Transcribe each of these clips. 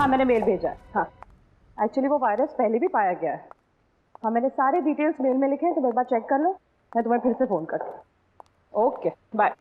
हाँ मैंने मेल भेजा है। हाँ एक्चुअली वो वायरस पहले भी पाया गया है। हाँ मैंने सारे डिटेल्स मेल में लिखे हैं, तुम एक बार चेक कर लो, मैं तुम्हें फिर से फ़ोन करती हूँ। Okay bye.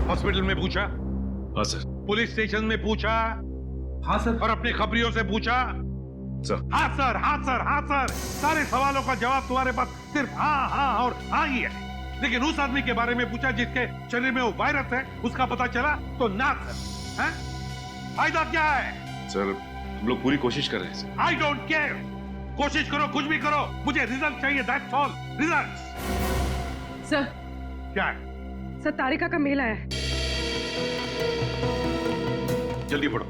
हॉस्पिटल में पूछा? हाँ सर। पुलिस स्टेशन में पूछा? हाँ सर। और अपने खबरियों से पूछा? सर। हाँ सर, हाँ सर, हाँ सर। सारे सवालों का जवाब तुम्हारे पास सिर्फ हाँ हाँ और हाँ ही है। लेकिन उस आदमी के बारे में पूछा जिसके शरीर में वो वायरस है, उसका पता चला तो ना सर। हैं? फायदा क्या है? सर हम लोग पूरी कोशिश कर रहे हैं सर। I don't care. कोशिश करो, कुछ भी करो, मुझे रिजल्ट चाहिए, दैट्स ऑल। रिजल्ट। सर। क्या है? सर तारिका का मेल आया है। जल्दी पढ़ो।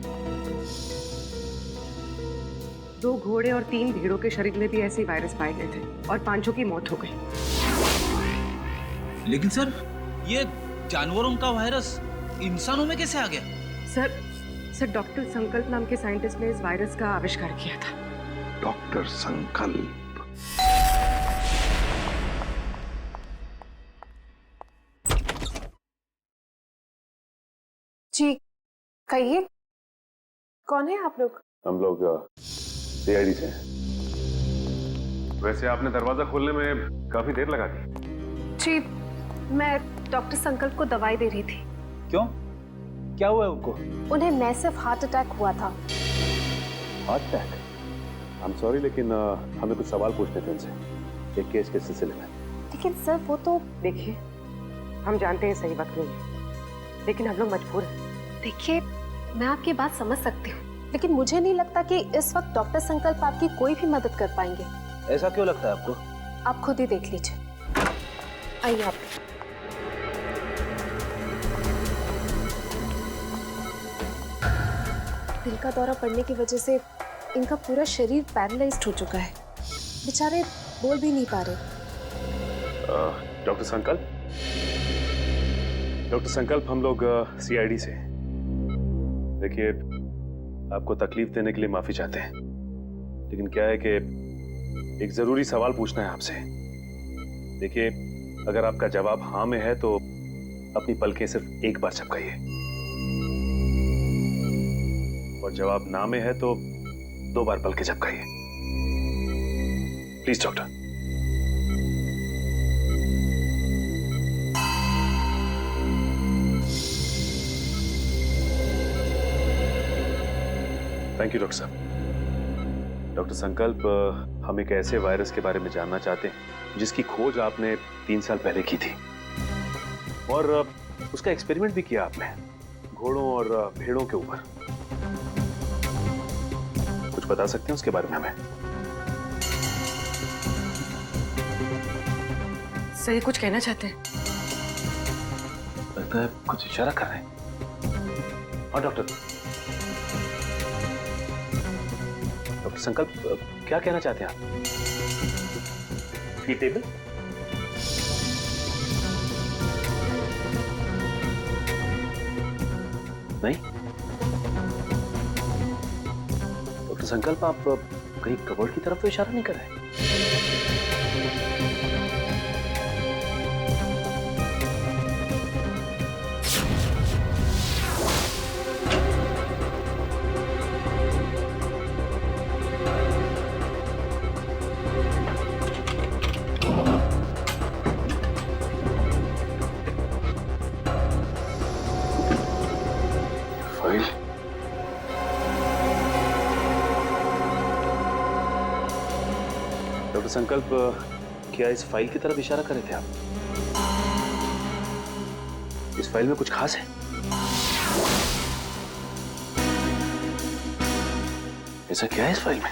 2 घोड़े और 3 भेड़ों के शरीर में भी ऐसे वायरस पाए गए थे और 5 की मौत हो गई। लेकिन सर ये जानवरों का वायरस इंसानों में कैसे आ गया? सर डॉक्टर संकल्प नाम के साइंटिस्ट ने इस वायरस का आविष्कार किया था। डॉक्टर संकल्प। जी कहिए, कौन है आप लोग? हम लोग सीआईडी से हैं। वैसे आपने दरवाजा खोलने में काफी देर लगा दी। जी मैं डॉक्टर संकल्प को दवाई दे रही थी। क्यों, क्या हुआ है उनको? उन्हें मैसिव हार्ट अटैक हुआ था। Heart attack? I am sorry लेकिन हमें कुछ सवाल पूछने थे उनसे एक केस के सिलसिले में। लेकिन सर वो तो देखिए हम जानते हैं सही वक्त नहीं है, लेकिन हम लोग मजबूर हैं। देखिए मैं आपकी बात समझ सकती हूँ, लेकिन मुझे नहीं लगता कि इस वक्त डॉक्टर संकल्प आपकी कोई भी मदद कर पाएंगे। ऐसा क्यों लगता है आपको? आप खुद ही देख लीजिए। आइए आप। दिल का दौरा पड़ने की वजह से इनका पूरा शरीर पैरालाइज्ड हो चुका है, बेचारे बोल भी नहीं पा रहे। डॉक्टर संकल्प हम लोग सीआईडी से। देखिए आपको तकलीफ देने के लिए माफी चाहते हैं, लेकिन क्या है कि एक जरूरी सवाल पूछना है आपसे। देखिए अगर आपका जवाब हाँ में है तो अपनी पलकें सिर्फ एक बार झपकाइए, और जवाब ना में है तो 2 बार पलकें झपकाइए। Please doctor. Thank you doctor साहब। डॉक्टर संकल्प हम एक ऐसे वायरस के बारे में जानना चाहते हैं जिसकी खोज आपने 3 साल पहले की थी, और उसका एक्सपेरिमेंट भी किया आपने घोड़ों और भेड़ों के ऊपर। कुछ बता सकते हैं उसके बारे में हमें? सही कुछ कहना चाहते हैं? लगता है कुछ इशारा कर रहे हैं। और डॉक्टर संकल्प क्या कहना चाहते हैं आप? टेबल? नहीं डॉक्टर संकल्प, आप कहीं कबर्ड की तरफ तो इशारा नहीं कर रहे? फाइल? डॉक्टर संकल्प, क्या इस फाइल की तरफ इशारा कर रहे थे आप? इस फाइल में कुछ खास है? ऐसा क्या है इस फाइल में?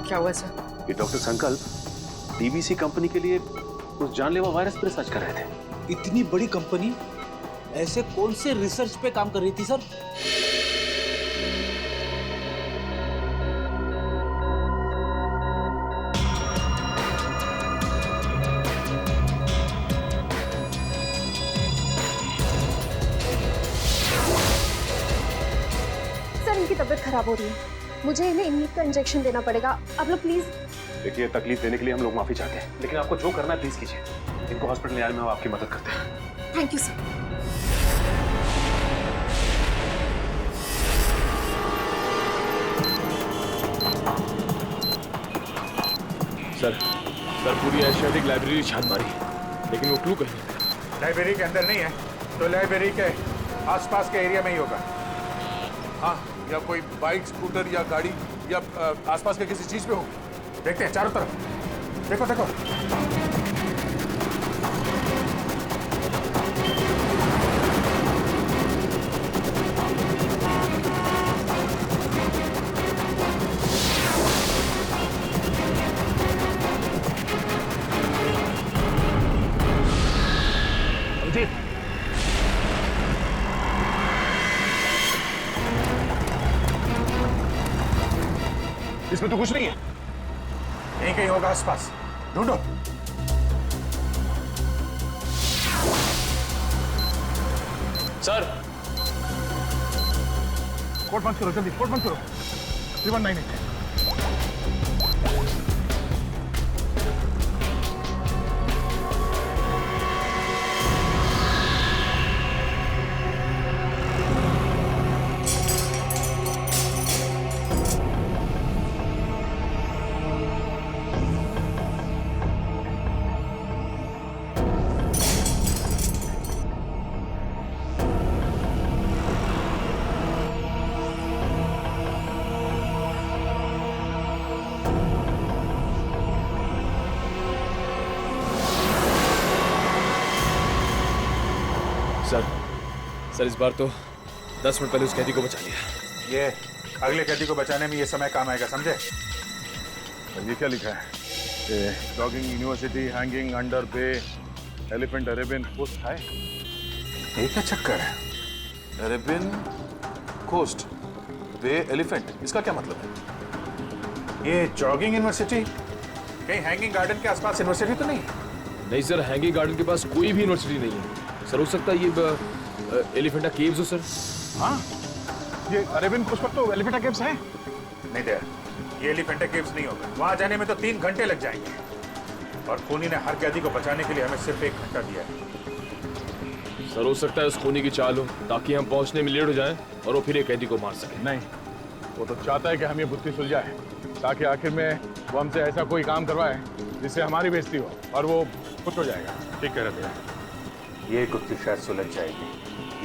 क्या हुआ सर? ये डॉक्टर संकल्प डीवीसी कंपनी के लिए उस जानलेवा वायरस पर रिसर्च कर रहे थे। इतनी बड़ी कंपनी ऐसे कौन से रिसर्च पे काम कर रही थी सर? सर इनकी तबीयत खराब हो रही है, मुझे इन्हें इन्हीं का इंजेक्शन देना पड़ेगा। आप लोग प्लीज। देखिए, तकलीफ देने के लिए हम लोग माफी चाहते हैं, लेकिन आपको जो करना है प्लीज कीजिए। इनको हॉस्पिटल ले आने में हम आपकी मदद करते हैं। Thank you sir. सर पूरी एशियाटिक लाइब्रेरी छान मारी, लेकिन वो क्लू कहीं नहीं। लाइब्रेरी के अंदर नहीं है तो लाइब्रेरी के आसपास के एरिया में ही होगा। हाँ, या कोई बाइक, स्कूटर या गाड़ी या आसपास के किसी चीज पे हो। देखते हैं चारों तरफ। देखो देखो। इसमें तो कुछ नहीं है। यहीं कहीं होगा आसपास, ढूंढो। सर कोड बंद करो, जल्दी कोड बंद करो। 3198। सर इस बार तो 10 मिनट पहले उस कैदी को बचा लिया। ये अगले कैदी को बचाने में ये समय काम आएगा, समझे? ये क्या लिखा है? Jogging university hanging under bay elephant Arabian coast है। ये क्या चक्कर है? अरेबियन कोस्ट बे एलिफेंट, इसका क्या मतलब है? ये जॉगिंग यूनिवर्सिटी कहीं हैंगिंग गार्डन के आसपास यूनिवर्सिटी तो नहीं? नहीं सर, हैंगिंग गार्डन के पास कोई भी यूनिवर्सिटी नहीं है। सर हो सकता है ये एलिफेंटा केव्स हो सर। हाँ, ये अरेबियन कोस्ट पर तो एलिफेंटा केव्स है। नहीं दे, ये एलिफेंटा केव्स नहीं होगा। वहां जाने में तो 3 घंटे लग जाएंगे, और खूनी ने हर कैदी को बचाने के लिए हमें सिर्फ 1 घंटा दिया है। सर हो सकता है उस खूनी की चाल हो, ताकि हम पहुंचने में लेट हो जाएं और वो फिर एक कैदी को मार सके। नहीं, वो तो चाहता है कि हम ये बुद्धि सुलझाए, ताकि आखिर में वो हमसे ऐसा कोई काम करवाए जिससे हमारी बेइज्जती हो और वो खुश हो जाएगा। ठीक कह रहे थे। ये गुत्थी शायद सुलझ जाएगी।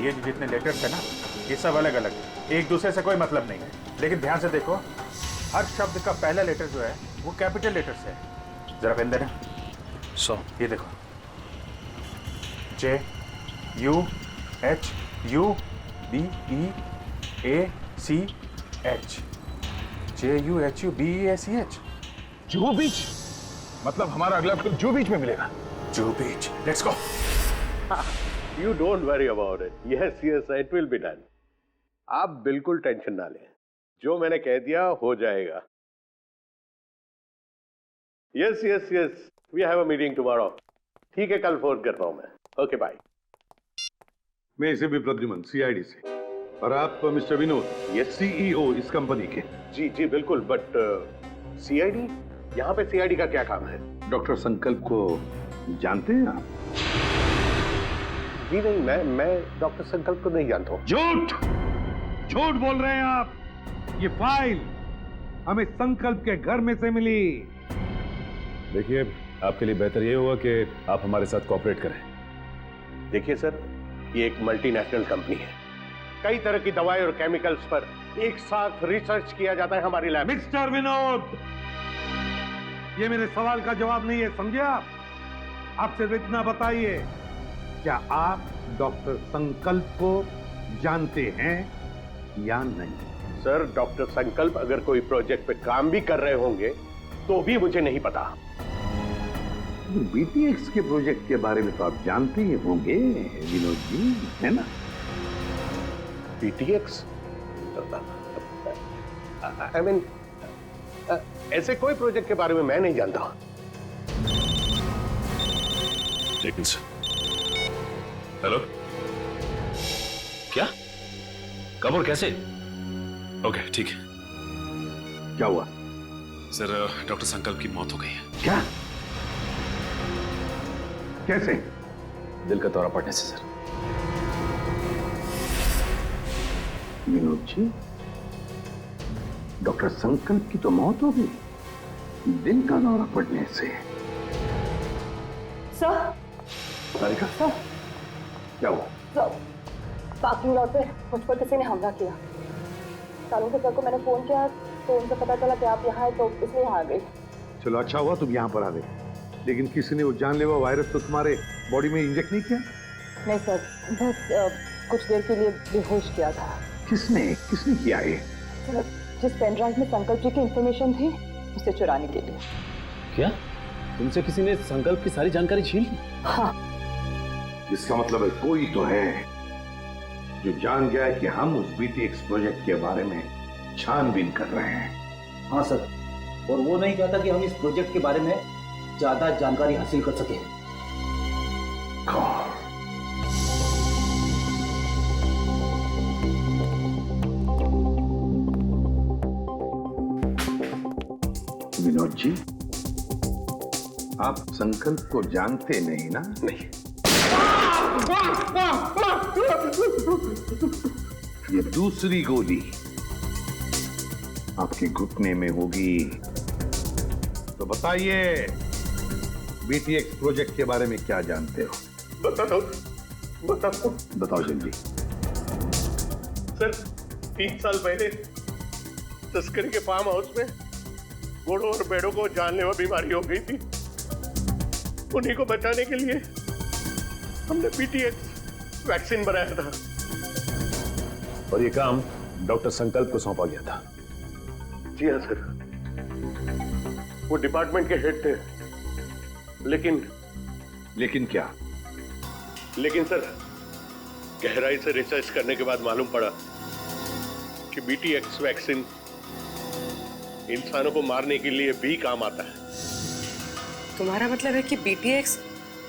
ये जितने लेटर्स है ना, ये सब अलग अलग है, एक दूसरे से कोई मतलब नहीं है। लेकिन ध्यान से देखो, हर शब्द का पहला लेटर जो है वो कैपिटल लेटर से है। जरा पेन देना। ये देखो, JUHUBEACH, JUHUBEACH। जुहू बीच, मतलब हमारा अगला एपिसोड जुहू बीच में मिलेगा। Juhu beach, let's go. You don't worry about it. Yes, it will be done. आप बिल्कुल टेंशन ना लें, जो मैंने कह दिया हो जाएगा। Yes, we have a meeting tomorrow. ठीक है, कल फोन करता हूं मैं। Okay bye. मैं इसे भी प्रद्युमन, सीआईडी से। और आप मिस्टर विनोद, ये सीईओ इस कंपनी के। जी बिल्कुल, बट सीआईडी, यहाँ पे सीआईडी का क्या काम है? डॉक्टर संकल्प को जानते हैं आप? जी नहीं, मैं डॉक्टर संकल्प को नहीं जानता हूँ। झूठ बोल रहे हैं आप। ये फाइल हमें संकल्प के घर में से मिली। देखिए, आपके लिए बेहतर ये होगा कि आप हमारे साथ कोऑपरेट करें। देखिए सर, ये एक मल्टीनेशनल कंपनी है, कई तरह की दवाई और केमिकल्स पर एक साथ रिसर्च किया जाता है हमारी लैब। मिस्टर विनोद, ये मेरे सवाल का जवाब नहीं है, समझे आप? आप सिर्फ इतना बताइए, क्या आप डॉक्टर संकल्प को जानते हैं या नहीं? सर, डॉक्टर संकल्प अगर कोई प्रोजेक्ट पे काम भी कर रहे होंगे तो भी मुझे नहीं पता। बीटीएक्स के प्रोजेक्ट के बारे में तो आप जानते ही होंगे विनोद जी, है ना? बीटीएक्स? आई मीन, ऐसे कोई प्रोजेक्ट के बारे में मैं नहीं जानता। लेकिन हेलो, क्या, कब और कैसे? ओके, ठीक है। क्या हुआ? सर, डॉक्टर संकल्प की मौत हो गई है। क्या? कैसे? दिल का दौरा पड़ने से सर। विनोद जी, डॉक्टर संकल्प की तो मौत हो गई, दिल का दौरा पड़ने से? सर, सारिका, सर, क्या हुआ? सर, पार्किंग लॉट पे मुझ पर किसी ने हमला किया। सालों के सर को मैंने फोन किया तो उनसे पता चला कि आप यहाँ हैं, तो इसलिए यहाँ आ गई। चलो अच्छा हुआ तुम यहाँ पर आ गए, लेकिन किसी ने वो जानलेवा वायरस तो तुम्हारे बॉडी में इंजेक्ट नहीं किया? नहीं सर, बस कुछ देर के लिए बेहोश किया था। किसने किसने किया ये? सर, जिस पेन ड्राइव में संकल्प जी की इंफॉर्मेशन थी उसे चुराने के लिए। क्या तुमसे किसी ने संकल्प की सारी जानकारी छीन ली? हाँ। इसका मतलब है कोई तो है जो जान गया है कि हम उस बीटीएक्स प्रोजेक्ट के बारे में छानबीन कर रहे हैं। हाँ सर, और वो नहीं चाहता कि हम इस प्रोजेक्ट के बारे में ज्यादा जानकारी हासिल कर सकें। कौन? विनोद जी, आप संकल्प को जानते नहीं ना? नहीं। ये दूसरी गोली आपके घुटने में होगी। तो बताइए, बीटीएक्स प्रोजेक्ट के बारे में क्या जानते हो? बताओ जल्दी। सर, 3 साल पहले तस्करी के फार्म हाउस में घोड़ों और भेड़ों को जानलेवा बीमारी हो गई थी। उन्हीं को बचाने के लिए हमने बीटीएक्स वैक्सीन बनाया था। और ये काम डॉक्टर संकल्प को सौंपा गया था। जी हाँ सर, वो डिपार्टमेंट के हेड थे। लेकिन क्या? लेकिन सर, गहराई से रिसर्च करने के बाद मालूम पड़ा कि बीटीएक्स वैक्सीन इंसानों को मारने के लिए भी काम आता है। तुम्हारा मतलब है कि बीटीएक्स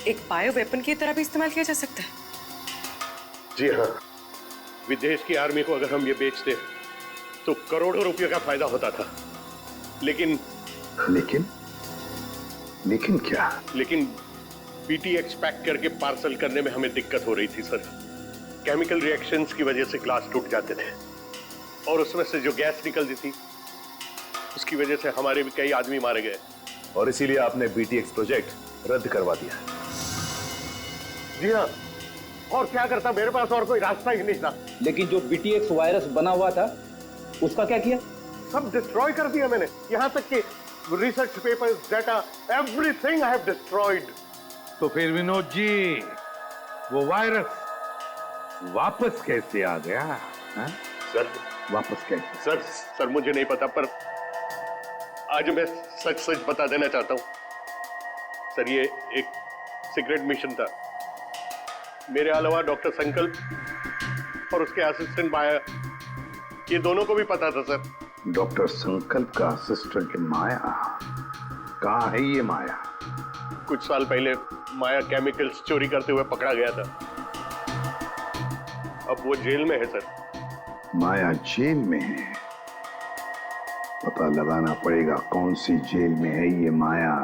एक बायो वेपन की तरह भी इस्तेमाल किया जा सकता है? जी हाँ, विदेश की आर्मी को अगर हम ये बेचते तो करोड़ों रुपयों का फायदा होता था। लेकिन क्या? लेकिन बीटीएक्स पैक करके पार्सल करने में हमें दिक्कत हो रही थी सर। केमिकल रिएक्शंस की वजह से ग्लास टूट जाते थे और उसमें से जो गैस निकलती थी उसकी वजह से हमारे भी कई आदमी मारे गए। और इसीलिए आपने बीटीएक्स प्रोजेक्ट रद्द करवा दिया है। जी हाँ, और क्या करता, मेरे पास और कोई रास्ता ही नहीं था। लेकिन जो बीटीएक्स वायरस बना हुआ था उसका क्या किया? सब डिस्ट्रॉय कर दिया मैंने, यहाँ तक कि research papers, data, everything I have destroyed. तो फिर विनोद जी, वो वायरस वापस कैसे आ गया? हाँ? सर, वापस कैसे? सर मुझे नहीं पता, पर आज मैं सच बता देना चाहता हूं। सर, ये एक सीक्रेट मिशन था। मेरे अलावा डॉक्टर संकल्प और उसके असिस्टेंट माया, ये दोनों को भी पता था सर। डॉक्टर संकल्प का असिस्टेंट माया? कहाँ है ये माया? कुछ साल पहले माया केमिकल्स चोरी करते हुए पकड़ा गया था। अब वो जेल में है सर। माया जेल में है? पता लगाना पड़ेगा कौन सी जेल में है ये माया।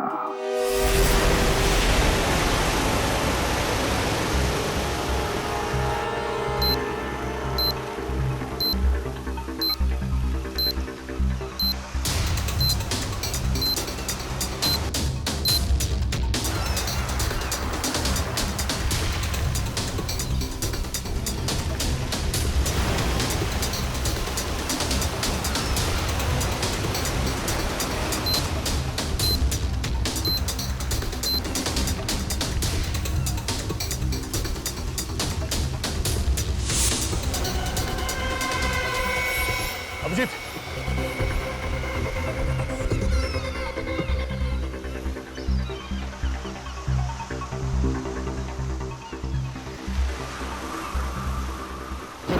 अभिजीत,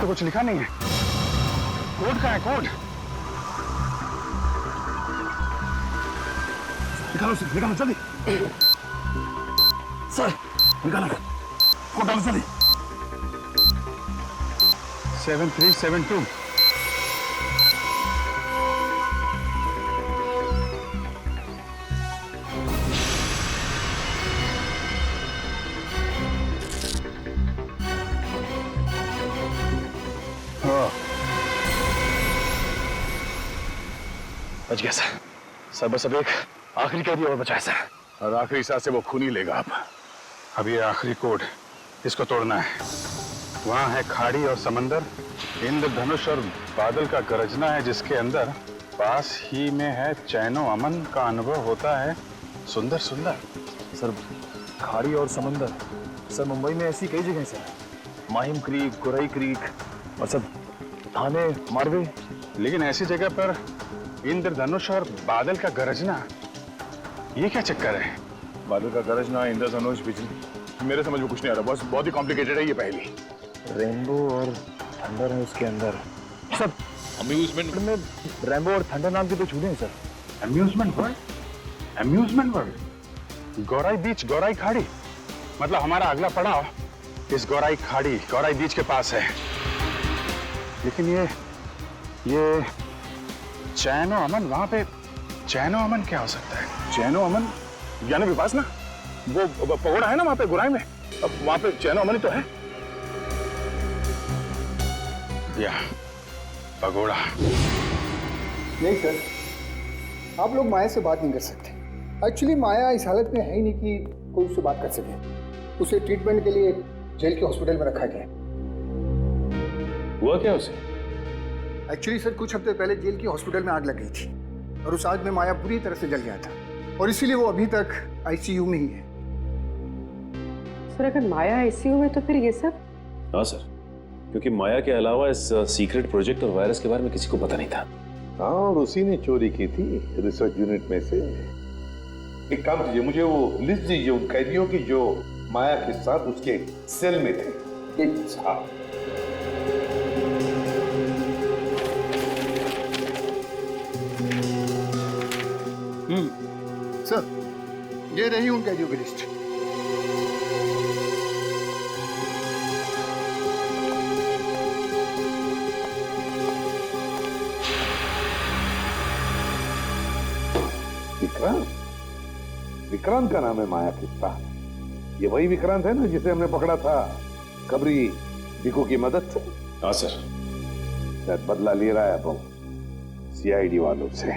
तो कुछ लिखा नहीं है। कोड कहाँ है? कोड निकालो सर, निकालो जल्दी। सर निकालो कोड, डालो जल्दी। 7372। बच गया सर। सर बस अब एक आखिरी कैदी और बचा है सर। और आखिरी सांस से वो खून ही लेगा अब ये आखिरी कोड, इसको तोड़ना है। वहां है खाड़ी और समंदर, इंद्रधनुष और बादल का गरजना है जिसके अंदर, पास ही में है चैनो अमन का अनुभव होता है सुंदर सुंदर। सर खाड़ी और समंदर, सर मुंबई में ऐसी कई जगह sir, Mahim creek, Gorai creek और सब थाने, मारवे। लेकिन ऐसी जगह पर इंद्रधनुष और बादल का गरजना, ये क्या चक्कर है? बादल का गरजना, इंद्रधनुष, बिजली, मेरे समझ में कुछ नहीं आ रहा। बहुत ही कॉम्प्लिकेटेड है ये पहेली। रेनबो और थंडर है उसके अंदर। सर अम्यूजमेंट में रेनबो और थंडर नाम के तो छूटे हैं sir. Amusement world, amusement world, Gorai beach, Gorai खाड़ी। मतलब हमारा अगला पड़ाव इस गौराई खाड़ी, गौराई बीच के पास है। लेकिन ये चैनो अमन, वहां पे चैनो अमन क्या हो सकता है? चैनो अमन यानी विपासना, वो पगोड़ा है ना वहां पे गुराई में, अब वहां पे चैनो अमन ही तो है। या पगोड़ा। नहीं सर, आप लोग माया से बात नहीं कर सकते। एक्चुअली माया इस हालत में है ही नहीं कि कोई उससे बात कर सके। उसे ट्रीटमेंट के लिए जेल के हॉस्पिटल में रखा गया। हुआ क्या उसे? एक्चुअली सर कुछ हफ्ते पहले जेल के हॉस्पिटल में आग लग गई थी और उस आग में माया पूरी तरह से जल गया था और इसीलिए वो अभी तक आईसीयू में ही है। सर अगर माया आईसीयू में तो फिर ये सब? हाँ सर, क्योंकि माया के अलावा इस सीक्रेट प्रोजेक्ट और वायरस के बारे में किसी को पता नहीं था। हाँ, और उसी ने चोरी की थी रिसर्च यूनिट में से। एक काम कीजिए, मुझे वो लिस्ट दीजिए उन कैदियों की जो माया के साथ उसके सेल में थे। एक हाँ। सर ये रही उन कैदियों की लिस्ट। विक्रांत का नाम है माया के साथ। ये वही विक्रांत है ना जिसे हमने पकड़ा था कबरी भिकू की मदद से? हाँ सर। शायद बदला ले रहा है अब सीआईडी वालों से।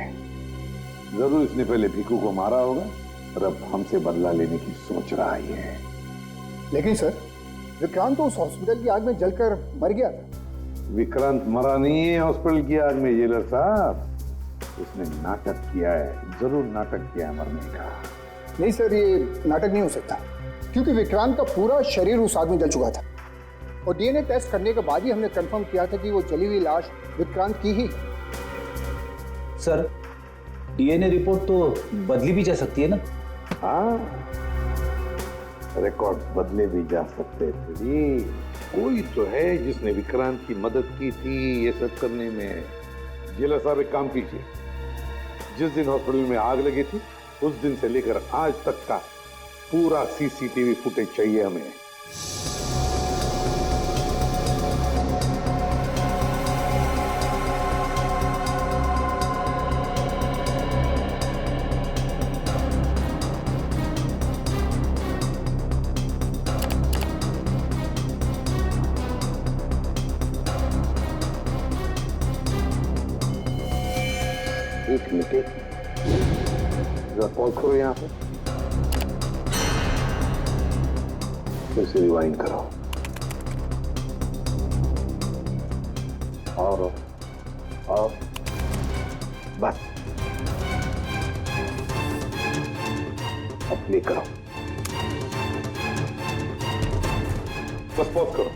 जरूर इसने पहले भिकू को मारा होगा और अब हमसे बदला लेने की सोच रहा है। लेकिन सर विक्रांत तो उस हॉस्पिटल की आग में जलकर मर गया था। विक्रांत मरा नहीं है हॉस्पिटल की आग में जेलर साहब, उसने नाटक किया है, जरूर नाटक किया है मरने का। नहीं सर, ये नाटक नहीं हो सकता क्योंकि विक्रांत का पूरा शरीर उस आग में जल चुका था और डीएनए टेस्ट करने के बाद ही हमने कंफर्म किया था कि वो जली हुई लाश विक्रांत की ही। सर डीएनए रिपोर्ट तो बदली भी जा सकती है ना? हाँ, रिकॉर्ड बदले भी जा सकते थे। कोई तो है जिसने विक्रांत की मदद की थी ये सब करने में। जेलर साहब एक काम कीजिए, जिस दिन हॉस्पिटल में आग लगी थी उस दिन से लेकर आज तक का पूरा सीसीटीवी फुटेज चाहिए हमें। एक मिनट, जरा पॉज करो यहाँ पे, फिर से रिवाइंड करो और बस अब प्ले करो, बस पॉज करो,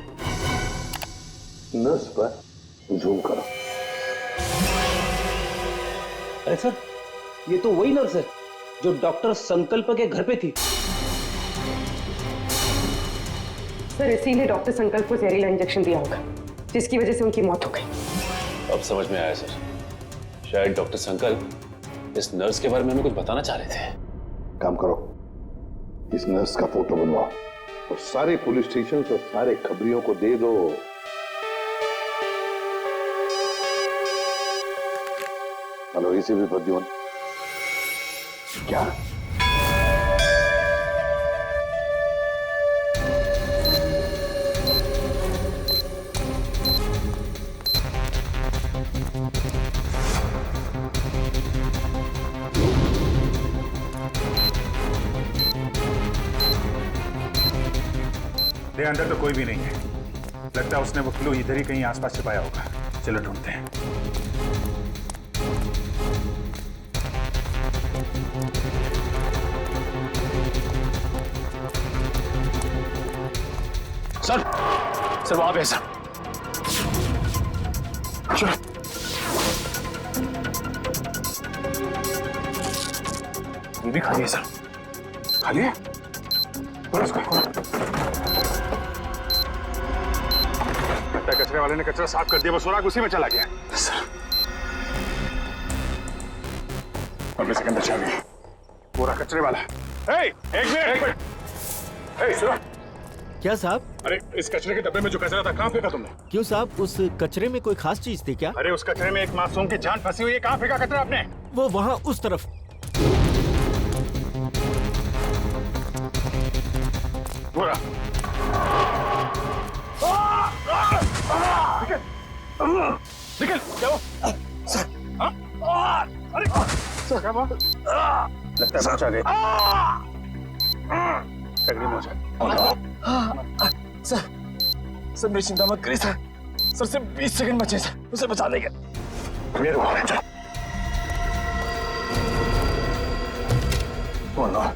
नर्स पर जूम करो। अरे सर ये तो वही नर्स है जो डॉक्टर संकल्प के घर पे थी। सर इसीलिए डॉक्टर संकल्प को जहरीला इंजेक्शन दिया होगा। जिसकी वजह से उनकी मौत हो गई। अब समझ में आया सर, शायद डॉक्टर संकल्प इस नर्स के बारे में हमें कुछ बताना चाह रहे थे। काम करो, इस नर्स का फोटो बनवाओ और सारे पुलिस स्टेशन और सारे खबरियों को दे दो। हेलो, इसे भी प्रद्युम्न क्या? अंदर तो कोई भी नहीं है। लगता है उसने वो क्लू इधर ही कहीं आसपास छिपाया होगा। चलो ढूंढते हैं। सर, सर वहां पे सर। चलो। ये भी खाली है सर। खाली है? खोलो उसको, खोलो। कचरे वाले ने कचरा साफ कर दिया, वो सुराग उसी में चला गया। सर, अगले सेकंड बचा गया पूरा कचरे वाला। एक मिनट, सुनो। क्या साहब? अरे इस कचरे के डब्बे में जो कचरा था कहाँ फेंका तुमने? क्यों साहब, उस कचरे में कोई खास चीज थी क्या? अरे उस कचरे में एक मासूम की जान फंसी हुई है, कहाँ फेंका कचरा आपने? वो वहाँ उस तरफ। पूरा निकल जाओ। सर, अरे सर क्या बात? लगता है पहुंचा गए। सर मेरी चिंता मत करिए सर। सर सिर्फ 20 सेकंड बचे सर, उसे बचा देंगे। मेरे को बोलो।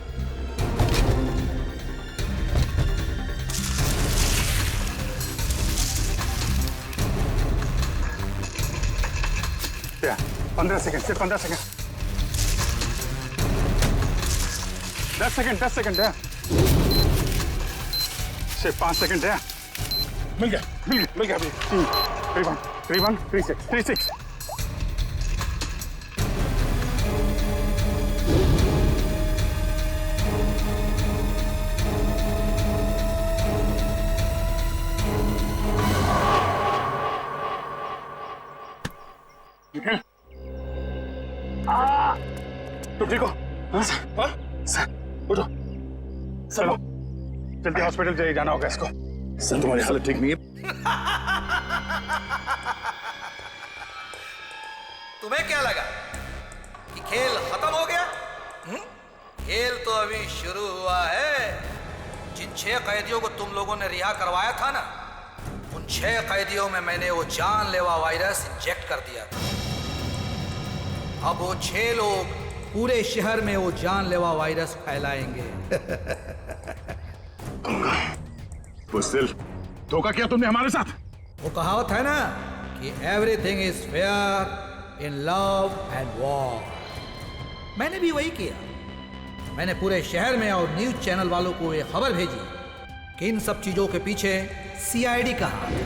15 सेकंड, सिर्फ 15 सेकंड। 10 सेकंड है। सिर्फ 5 सेकंड है। मिल गया। 3 1 3 6। तुम ठीक हो? हाँ सर, उठो। चलो जल्दी हॉस्पिटल जाना होगा इसको। सर तुम्हारी हालत ठीक नहीं है। तुम्हें क्या लगा कि खेल खत्म हो गया? खेल तो अभी शुरू हुआ है। जिन 6 कैदियों को तुम लोगों ने रिहा करवाया था ना, उन 6 कैदियों में मैंने वो जानलेवा वायरस इंजेक्ट कर दिया था। अब वो 6 लोग पूरे शहर में वो जानलेवा वायरस फैलाएंगे। उस दिल, धोखा किया तुमने हमारे साथ। वो कहावत है ना कि everything is fair in love and war. मैंने भी वही किया। मैंने पूरे शहर में और न्यूज चैनल वालों को ये खबर भेजी कि इन सब चीजों के पीछे सीआईडी का हाथ है।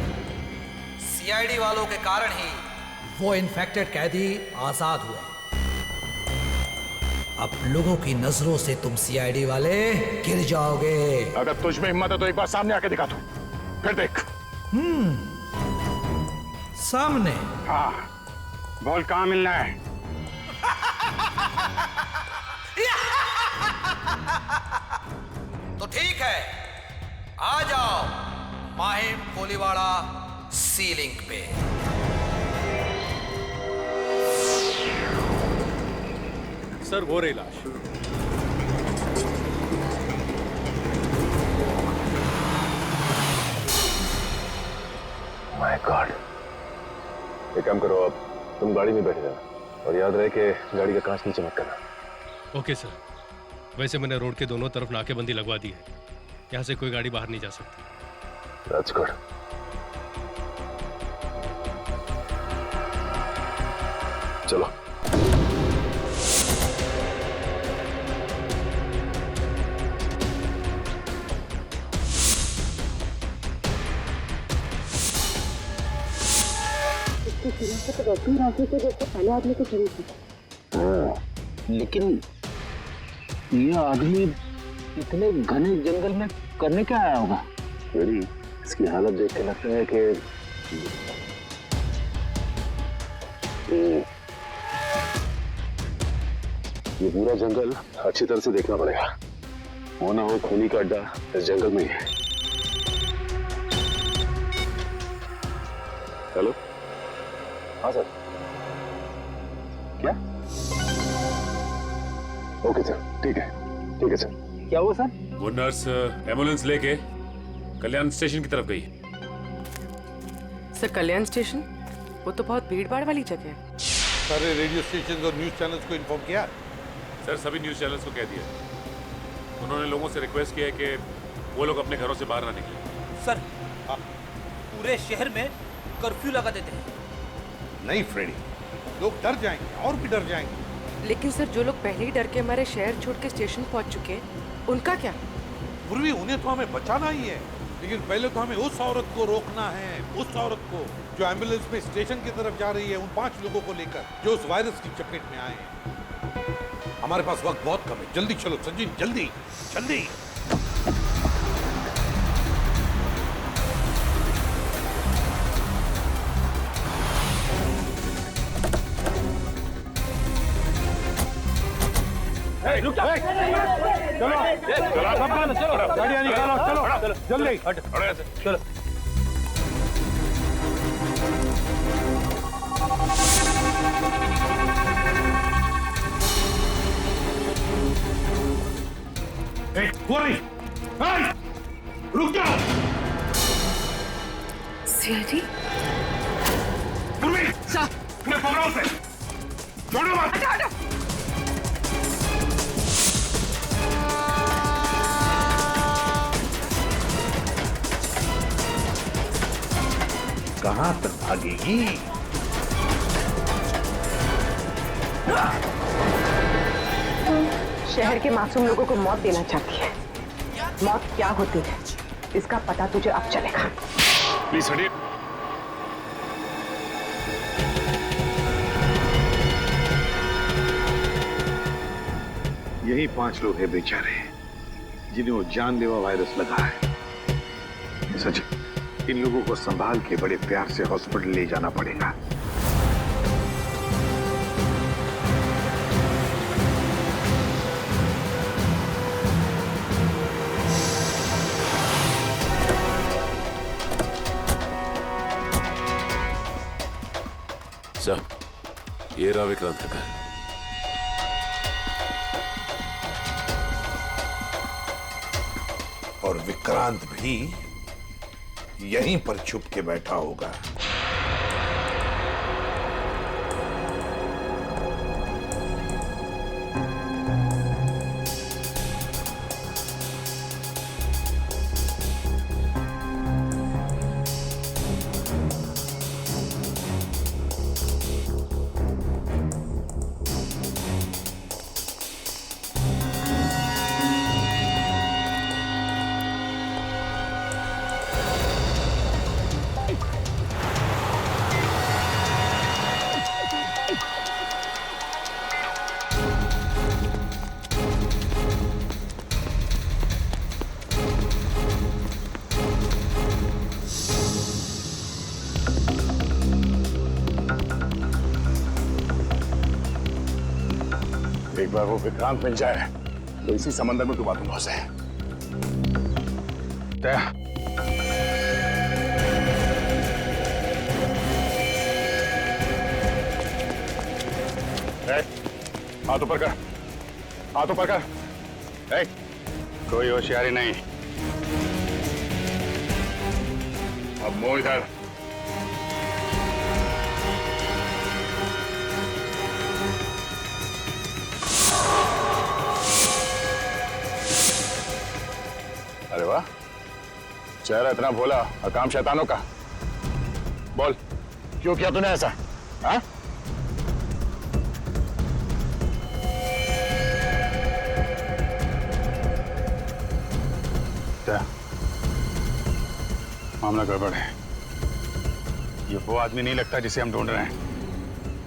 सीआईडी वालों के कारण ही वो इन्फेक्टेड कैदी आजाद हुए। अब लोगों की नजरों से तुम सीआईडी वाले गिर जाओगे। अगर तुझ में हिम्मत है तो एक बार सामने आके दिखा तू, फिर देख। सामने? हाँ, बोल कहाँ मिलना है? तो ठीक है, आ जाओ माहिम कोलीवाड़ा सी लिंक पे। सर वो रही लाश। My God. एक काम करो, अब तुम गाड़ी में बैठ जाना और याद रहे कि गाड़ी का कांच नीचे मत करना। Okay sir. वैसे मैंने रोड के दोनों तरफ नाकेबंदी लगवा दी है। यहाँ से कोई गाड़ी बाहर नहीं जा सकती। That's good. चलो। तो पहले आदमी को चाहिए थी। लेकिन ये आदमी इतने घने जंगल में करने क्या आया होगा? मेरी इसकी हालत देख के लगता है कि ये पूरा जंगल अच्छी तरह से देखना पड़ेगा। वो ना हो खूनी का अड्डा इस जंगल में ही है। हेलो, हाँ सर। क्या? ओके सर, ठीक है सर। क्या हुआ सर? वो नर्स एम्बुलेंस लेके कल्याण स्टेशन की तरफ गई। सर कल्याण स्टेशन? वो तो बहुत भीड़ भाड़ वाली जगह है। सारे रेडियो स्टेशन और न्यूज चैनल्स को इन्फॉर्म किया? सर सभी न्यूज चैनल्स को कह दिया। उन्होंने लोगों से रिक्वेस्ट किया है कि वो लोग अपने घरों से बाहर ना निकलें। सर पूरे शहर में कर्फ्यू लगा देते हैं। नहीं फ्रेडी, लोग डर जाएंगे और भी डर जाएंगे। लेकिन सर जो लोग पहले ही डर के हमारे शहर छोड़ के स्टेशन पहुंच चुके हैं, उनका क्या? पूर्वी उन्हें तो हमें बचाना ही है, लेकिन पहले तो हमें उस औरत को रोकना है, उस औरत को जो एम्बुलेंस में स्टेशन की तरफ जा रही है, उन 5 लोगों को लेकर जो उस वायरस की चपेट में आए हैं। हमारे पास वक्त बहुत कम है, जल्दी चलो संजीन, जल्दी जल्दी। रुक जा। चलो गाड़ियाँ निकालो, चलो जल्दी चलो। रुक जाओ। सीआईडी? पूर्वी सर, मैं पकड़ो से, छोड़ो मत। हटो। कहां तक भागेगी? शहर के मासूम लोगों को मौत देना चाहती है। मौत क्या होती है इसका पता तुझे अब चलेगा। प्लीज हटिए। यही 5 लोग हैं बेचारे जिन्हें वो जानलेवा वायरस लगा है। सच, इन लोगों को संभाल के बड़े प्यार से हॉस्पिटल ले जाना पड़ेगा। सर, ये रहा विक्रांत का घर। और विक्रांत भी यहीं पर छुप के बैठा होगा। एक बार वो विक्रांत मिल जाए तो इसी समंदर में डुबा दूंगा उसे। हाथ ऊपर कर, हाथ ऊपर कर। कोई होशियारी नहीं। अब मुंह इधर। अरे वाह, चेहरा इतना भोला और काम शैतानों का। बोल, क्यों किया तूने ऐसा? हाँ? क्या मामला गड़बड़ है? ये वो आदमी नहीं लगता जिसे हम ढूंढ रहे हैं।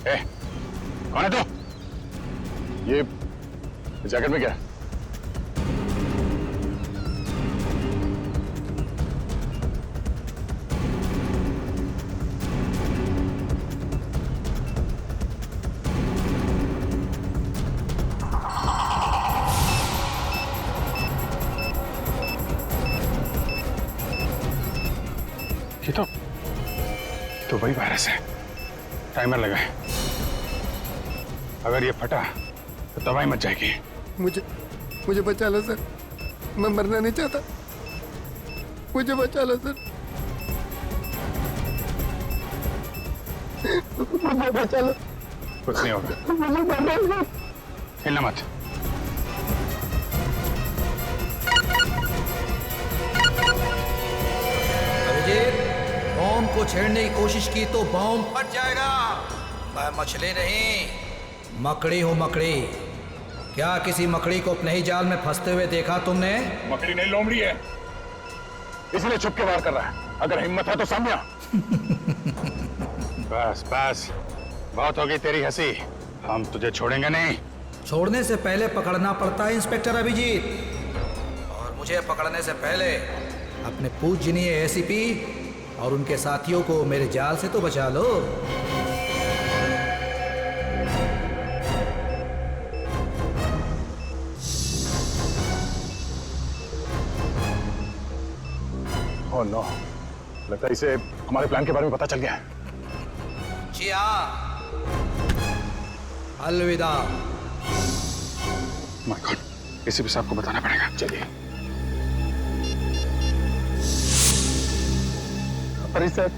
ए, कौन है तू? ये जैकेट में क्या है? ये तो वही वायरस है। टाइमर लगा है, अगर ये फटा तो तबाही मच जाएगी। मुझे बचा लो सर, मैं मरना नहीं चाहता, मुझे बचा लो सर, मुझे बचा लो। कुछ नहीं होगा, हिलना मत। बॉम्ब को छेड़ने की कोशिश की तो बॉम्ब फट जाएगा। मैं मछली नहीं, मकड़ी हूँ, मकड़ी। क्या किसी मकड़ी को अपने ही जाल में फंसते हुए देखा तुमने? मकड़ी नहीं, लोमड़ी है, इसलिए छुप के वार कर रहा है। अगर हिम्मत है तो सामने आ। बस बस, बहुत होगी तेरी हंसी, हम तुझे छोड़ेंगे नहीं। छोड़ने से पहले पकड़ना पड़ता है इंस्पेक्टर अभिजीत, और मुझे पकड़ने से पहले अपने पूजनीय एसीपी और उनके साथियों को मेरे जाल से तो बचा लो। ओह नो, लगता है इसे हमारे प्लान के बारे में पता चल गया है। जी हाँ, अलविदा। माय गॉड, एसीपी साहब को बताना पड़ेगा। चलिए। अरे सर,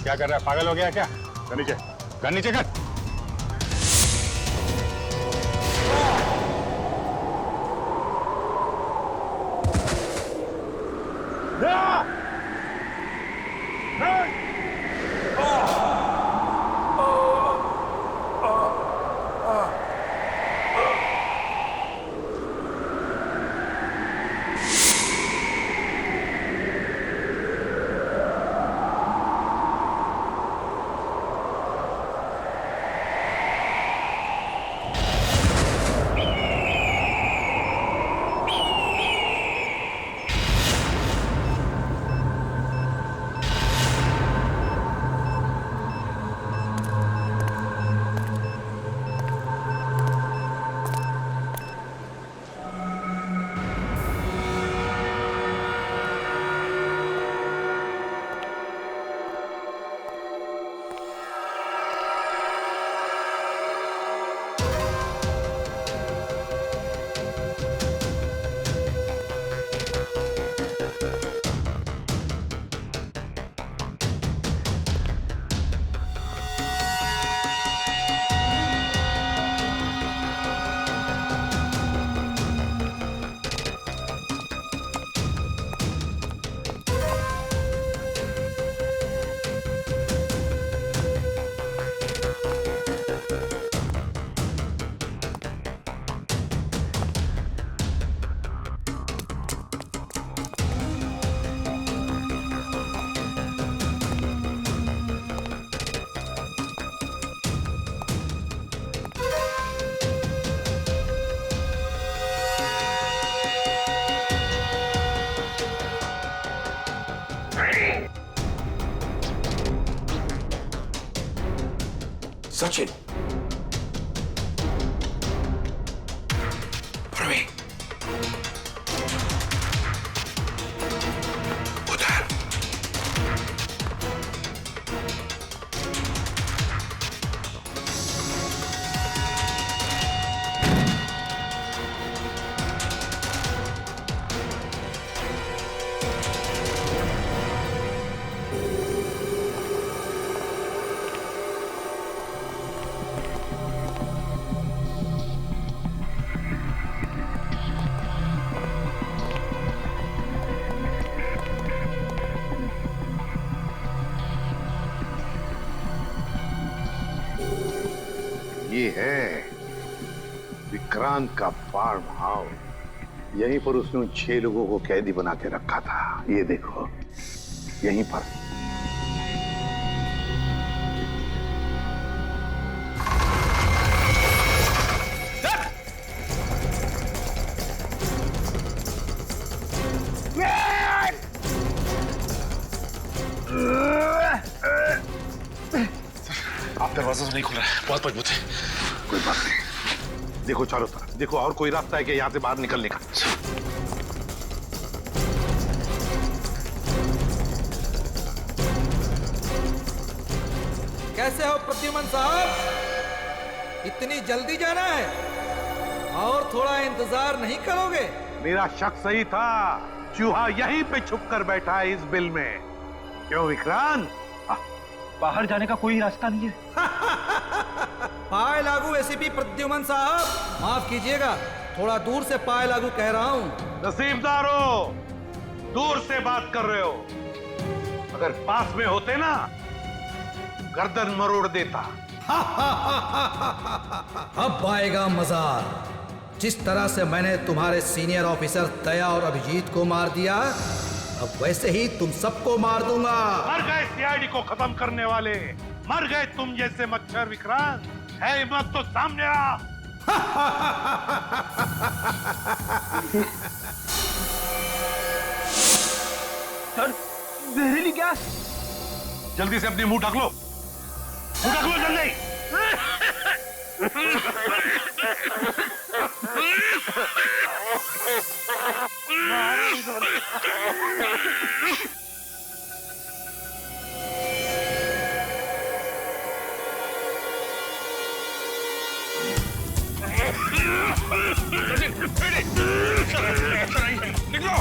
क्या कर रहा है? पागल हो गया क्या? कर नीचे, कर नीचे कर। Sachin. Praveen. उधर. ये है विक्रांत का फार्म हाउस। यहीं पर उसने उन 6 लोगों को कैदी बना के रखा था। ये देखो, यहीं पर। आप दरवाजा तो नहीं खुल रहा है, बहुत मजबूत है। कोई बात नहीं, देखो चारों तरफ देखो, और कोई रास्ता है कि यहाँ से बाहर निकलने का? कैसे हो प्रद्युमन साहब? इतनी जल्दी जाना है और थोड़ा इंतजार नहीं करोगे? मेरा शक सही था, चूहा यहीं पे छुप कर बैठा है इस बिल में। क्यों विक्रांत? बाहर जाने का कोई रास्ता नहीं है। पाए लागू एसीपी प्रद्युमन साहब, माफ कीजिएगा, थोड़ा दूर से पाए लागू कह रहा हूँ। नसीबदारो, दूर से बात कर रहे हो, अगर पास में होते ना गर्दन मरोड़ देता। अब आएगा मजा। जिस तरह से मैंने तुम्हारे सीनियर ऑफिसर दया और अभिजीत को मार दिया, अब वैसे ही तुम सबको मार दूंगा। मर गए सीआईडी को खत्म करने वाले, मर गए तुम जैसे मच्छर। विक्रांत, है हिम्मत तो सामने आ। सर, जहरीली गैस। जल्दी से अपनी मुंह ढक लो, मुंह ढक लो जल्दी। निकलो,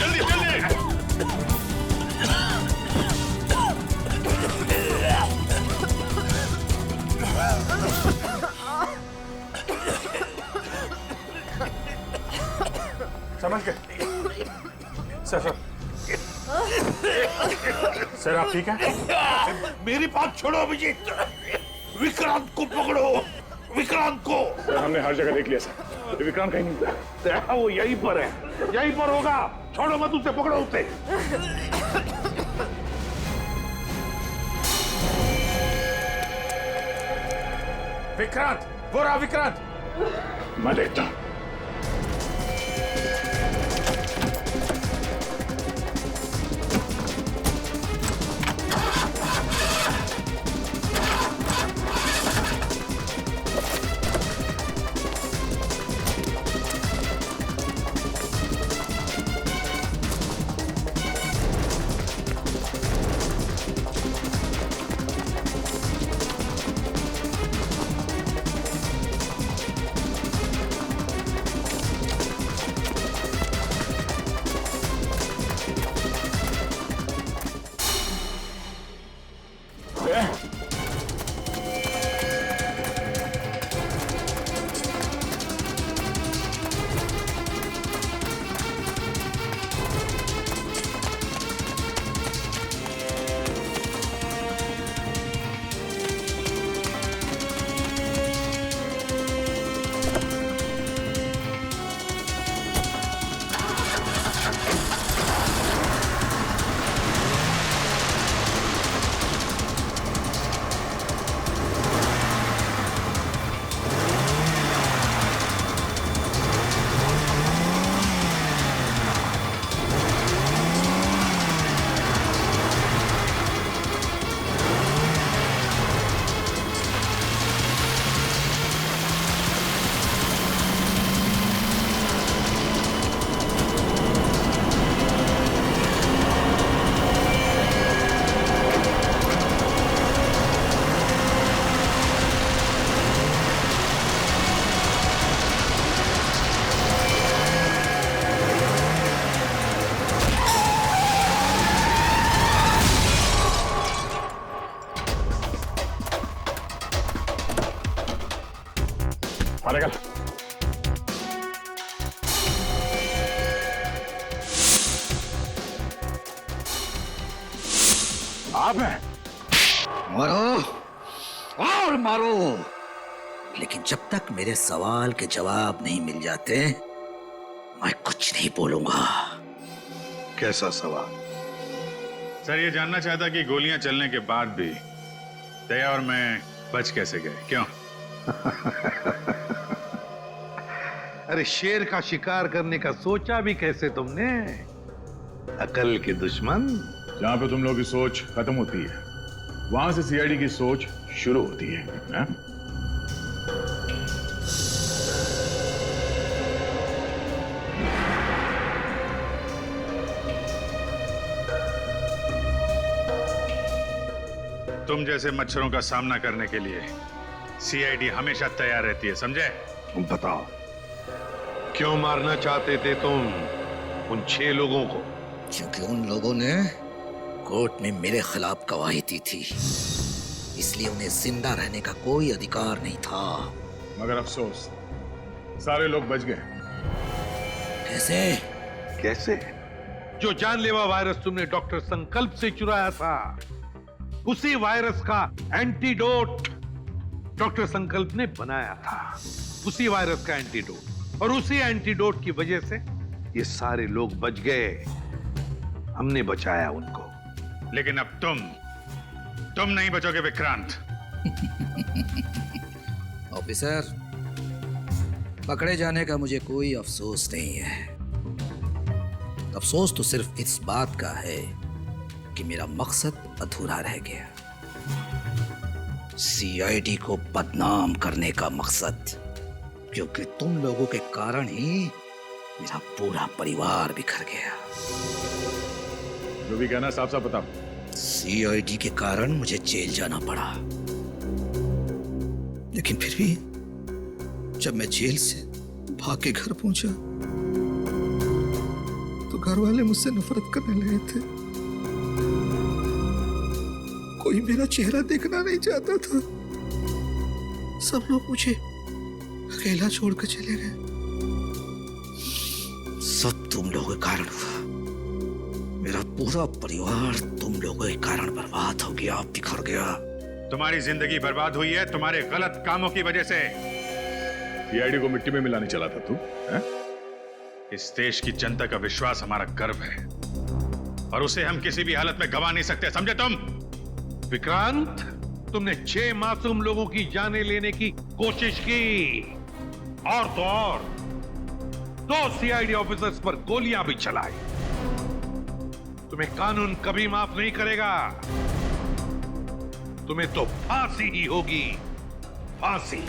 जल्दी जल्दी। समझ गए? सर सर आप ठीक हैं? मेरी बात छोड़ो अभिजीत, विक्रांत को पकड़ो, विक्रांत को। सर हमने हर जगह देख लिया सर, विक्रांत कहीं नहीं मिला। वो यहीं पर है, यहीं पर होगा। छोड़ो मत उसे, पकड़ो उसे। विक्रांत, वो रहा विक्रांत। मैं देखता हूं। मारेगा। आप हैं? मारो और मारो, लेकिन जब तक मेरे सवाल के जवाब नहीं मिल जाते मैं कुछ नहीं बोलूंगा। कैसा सवाल? सर ये जानना चाहता कि गोलियां चलने के बाद भी दया और मैं बच कैसे गए, क्यों? अरे शेर का शिकार करने का सोचा भी कैसे तुमने? अकल के दुश्मन। जहां पे तुम लोगों की सोच खत्म होती है वहां से सीआईडी की सोच शुरू होती है, ना? तुम जैसे मच्छरों का सामना करने के लिए सीआईडी हमेशा तैयार रहती है, समझे? तुम बताओ क्यों मारना चाहते थे तुम उन 6 लोगों को? क्योंकि उन लोगों ने कोर्ट में मेरे खिलाफ गवाही दी थी, इसलिए उन्हें जिंदा रहने का कोई अधिकार नहीं था। मगर अफसोस सारे लोग बच गए। कैसे? कैसे? जो जानलेवा वायरस तुमने डॉक्टर संकल्प से चुराया था, उसी वायरस का एंटीडोट डॉक्टर संकल्प ने बनाया था। उसी वायरस का एंटीडोट, और उसी एंटीडोट की वजह से ये सारे लोग बच गए। हमने बचाया उनको। लेकिन अब तुम नहीं बचोगे विक्रांत। ऑफिसर, पकड़े जाने का मुझे कोई अफसोस नहीं है। अफसोस तो सिर्फ इस बात का है कि मेरा मकसद अधूरा रह गया। सीआईडी को बदनाम करने का मकसद, क्योंकि तुम लोगों के कारण ही मेरा पूरा परिवार बिखर गया। जो भी कहना साफ साफ बताओ। सीआईडी के कारण मुझे जेल जाना पड़ा, लेकिन फिर भी जब मैं जेल से भाग के घर पहुंचा तो घर वाले मुझसे नफरत करने लगे थे। कोई मेरा चेहरा देखना नहीं चाहता था। सब लोग मुझे अकेला छोड़कर चले गए। सब तुम लोगों के कारण हुआ। मेरा पूरा परिवार तुम लोगों के कारण बर्बाद हो गया, बिखर गया। तुम्हारी जिंदगी बर्बाद हुई है तुम्हारे गलत कामों की वजह से। सीआईडी को मिट्टी में मिलाने चला था तू, हैं? इस देश की जनता का विश्वास हमारा गर्व है, और उसे हम किसी भी हालत में गवा नहीं सकते, समझे तुम? विक्रांत, तुमने 6 मासूम लोगों की जानें लेने की कोशिश की, और तो और 2 सीआईडी ऑफिसर्स पर गोलियां भी चलाई। तुम्हें कानून कभी माफ नहीं करेगा। तुम्हें तो फांसी ही होगी, फांसी।